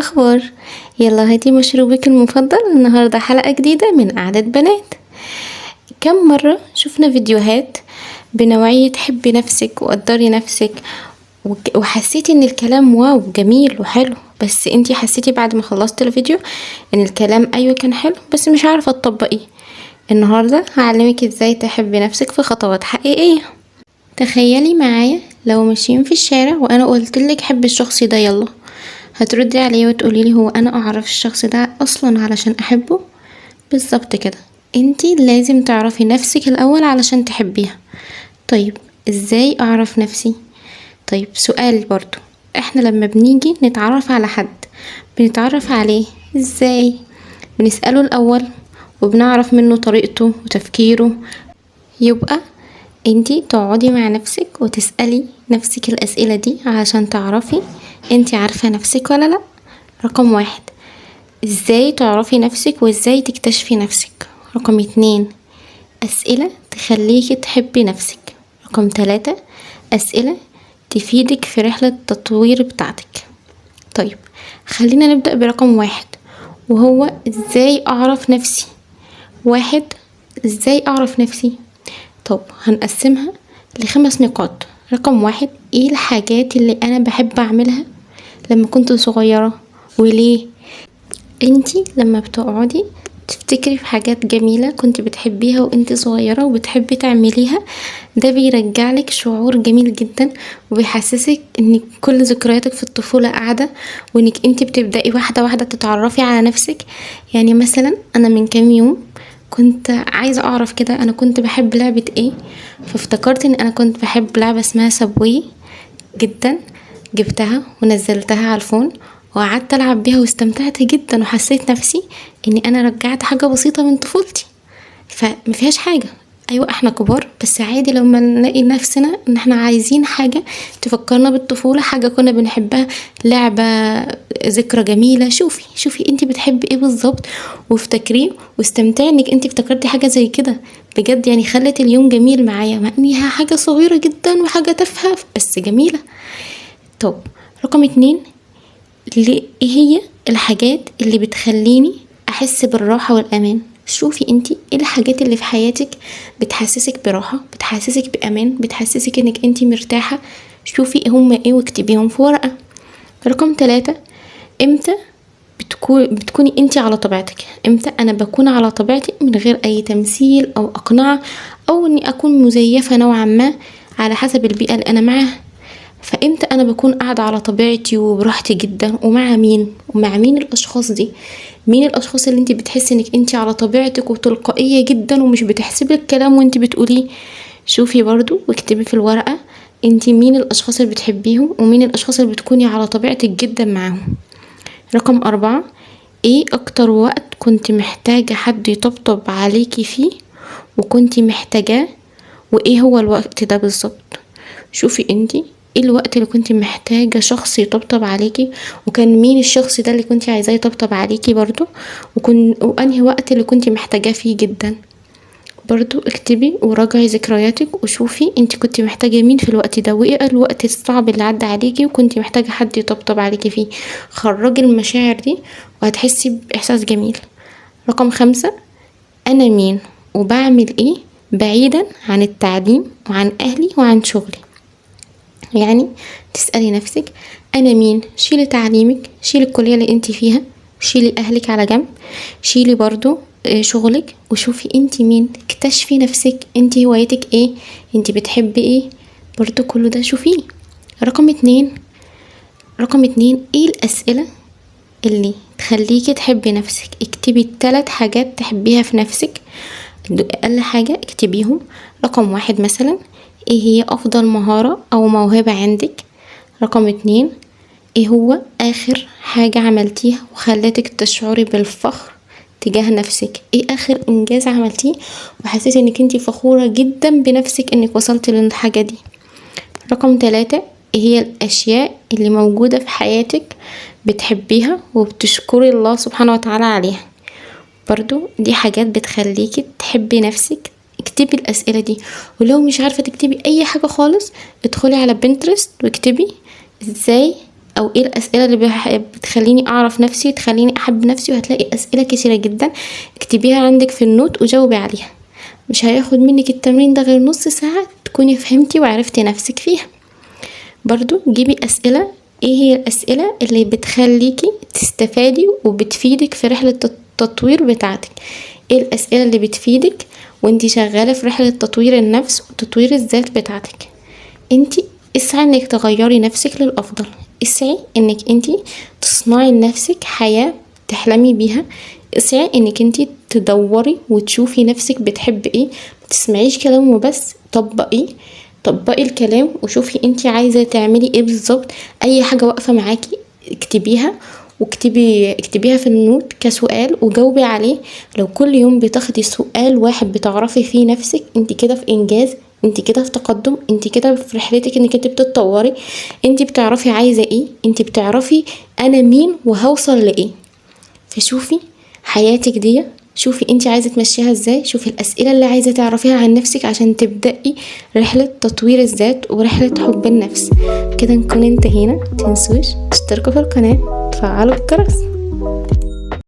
الأخبار؟ يلا هاتي مشروبك المفضل. النهاردة حلقة جديدة من قعدة بنات. كم مرة شفنا فيديوهات بنوعية حبي نفسك وقدري نفسك وحسيتي ان الكلام واو جميل وحلو، بس انتي حسيتي بعد ما خلصت الفيديو ان الكلام ايوه كان حلو بس مش عارفة تطبقيه. النهاردة هعلمك ازاي تحبي نفسك في خطوات حقيقية. تخيلي معايا لو ماشيين في الشارع وانا قلتلك حبي الشخص ده، يلا هتردي عليه وتقوليلي هو انا اعرف الشخص ده اصلا علشان احبه؟ بالظبط كده، انتي لازم تعرفي نفسك الاول علشان تحبيها. طيب ازاي اعرف نفسي؟ طيب سؤال برضو، احنا لما بنيجي نتعرف على حد بنتعرف عليه ازاي؟ بنسأله الاول وبنعرف منه طريقته وتفكيره. يبقى انتي تقعدي مع نفسك وتسألي نفسك الأسئلة دي علشان تعرفي انتي عارفة نفسك ولا لا. رقم 1، ازاي تعرفي نفسك وازاي تكتشفي نفسك. رقم 2، أسئلة تخليكي تحبي نفسك. رقم 3، أسئلة تفيدك في رحلة التطوير بتاعتك. طيب خلينا نبدأ برقم 1 وهو ازاي أعرف نفسي. 1، ازاي أعرف نفسي؟ طب هنقسمها ل5 نقاط. رقم 1، ايه الحاجات اللي انا بحب اعملها لما كنت صغيرة وليه؟ انتي لما بتقعدي تفتكري في حاجات جميلة كنت بتحبيها وانتي صغيرة وبتحبي تعمليها، ده بيرجعلك شعور جميل جدا وبيحسسك ان كل ذكرياتك في الطفولة قاعدة، وانك انتي بتبدأي واحدة واحدة تتعرفي على نفسك. يعني مثلا انا من كام يوم كنت عايزة اعرف كده انا كنت بحب لعبة ايه، فافتكرت ان انا كنت بحب لعبة اسمها سابوي جدا. جبتها ونزلتها على الفون وقعدت العب بيها واستمتعت جدا وحسيت نفسي اني انا رجعت حاجة بسيطة من طفولتي. فمفيهاش حاجة، ايوه احنا كبار بس عادي لما نلاقي نفسنا ان احنا عايزين حاجة تفكرنا بالطفولة، حاجة كنا بنحبها، لعبة، ذكرى جميلة. شوفي انتي بتحبي ايه بالظبط وافتكريه واستمتعي انك انتي افتكرتي حاجة زي كده. بجد يعني خلت اليوم جميل معايا مع انها حاجة صغيرة جدا وحاجة تافهة بس جميلة. طب رقم 2، ايه هي الحاجات اللي بتخليني احس بالراحة والامان؟ شوفي انتي ايه الحاجات اللي في حياتك بتحسسك براحة، بتحسسك بامان، بتحسسك انك انتي مرتاحة. شوفي هما ايه واكتبيهم في ورقة. رقم 3، امتى بتكوني انتي على طبيعتك؟ امتى انا بكون على طبيعتي من غير اي تمثيل او اقنعة او اني اكون مزيفة نوعا ما على حسب البيئة اللي انا معاها؟ فامتى انا بكون قاعدة على طبيعتي وبراحتي جدا؟ ومع مين؟ ومع مين الاشخاص دي؟ مين الاشخاص اللي انت بتحسي انك انت على طبيعتك وتلقائية جدا ومش بتحسبي الكلام وانت بتقوليه؟ شوفي برضو واكتبي في الورقة انت مين الاشخاص اللي بتحبيهم ومين الاشخاص اللي بتكوني على طبيعتك جدا معاهم. رقم 4، ايه اكتر وقت كنت محتاجة حد يطبطب عليكي فيه وكنتي محتاجاه، وايه هو الوقت ده بالظبط؟ شوفي انتي ايه الوقت اللي كنتي محتاجة شخص يطبطب عليكي، وكان مين الشخص ده اللي كنتي عايزاه يطبطب عليكي برضو، وانهي وقت اللي كنتي محتاجاه فيه جدا. برضو اكتبي وراجعي ذكرياتك وشوفي انتي كنتي محتاجة مين في الوقت ده، وايه الوقت الصعب اللي عدى عليكي وكنتي محتاجة حد يطبطب عليكي فيه. خرجي المشاعر دي وهتحسي باحساس جميل. رقم 5، انا مين وبعمل ايه بعيدا عن التعليم وعن اهلي وعن شغلي. يعني تسألي نفسك انا مين، شيلي تعليمك، شيلي الكلية اللي انت فيها، شيلي اهلك على جنب، شيلي برضو شغلك، وشوفي انت مين. اكتشفي نفسك، انت هوايتك ايه، انت بتحبي ايه، برضو كله ده شوفيه. رقم 2، ايه الاسئلة اللي تخليكي تحبي نفسك؟ اكتبي 3 حاجات تحبيها في نفسك، اقل حاجة اكتبيهم. رقم 1 مثلا، ايه هي افضل مهارة او موهبة عندك؟ رقم 2، ايه هو اخر حاجة عملتيها وخلتك تشعري بالفخر تجاه نفسك؟ ايه اخر انجاز عملتيه وحسيتي انك انتي فخورة جدا بنفسك انك وصلتي للحاجة دي؟ رقم 3، ايه هي الاشياء اللي موجودة في حياتك بتحبيها وبتشكري الله سبحانه وتعالى عليها؟ برضو دي حاجات بتخليكي تحبي نفسك. اكتبي الاسئلة دي، ولو مش عارفة تكتبي اي حاجة خالص ادخلي على بنترست واكتبي ازاي او ايه الاسئله اللي بتخليني اعرف نفسي وتخليني احب نفسي، وهتلاقي اسئله كثيره جدا اكتبيها عندك في النوت وجاوبي عليها. مش هياخد منك التمرين ده غير نص ساعه تكوني فهمتي وعرفتي نفسك فيها. برضو جيبي اسئله، ايه هي الاسئله اللي بتخليكي تستفادي وبتفيدك في رحله التطوير بتاعتك، ايه الاسئله اللي بتفيدك وانتي شغاله في رحله تطوير النفس وتطوير الذات بتاعتك. انتي اسعي انك تغيري نفسك للافضل، اسعي انك انتي تصنعي لنفسك حياه تحلمي بيها، اسعي انك انتي تدوري وتشوفي نفسك بتحب ايه، متسمعيش كلام وبس، طبقي الكلام وشوفي انتي عايزه تعملي ايه بالظبط. اي حاجه واقفه معاكي اكتبيها، اكتبيها في النوت كسؤال وجاوبي عليه. لو كل يوم بتاخدي سؤال واحد بتعرفي فيه نفسك، انت كده في انجاز، انت كده في تقدم، انت كده في رحلتك انك انت بتتطوري، انت بتعرفي عايزه ايه، انت بتعرفي انا مين وهوصل لايه. فشوفي حياتك دي، شوفي انت عايزه تمشيها ازاي، شوفي الاسئله اللي عايزه تعرفيها عن نفسك عشان تبداي رحله تطوير الذات ورحله حب النفس. كده نكون انتهينا. متنسوش تشتركوا في القناه، تفعلوا الجرس.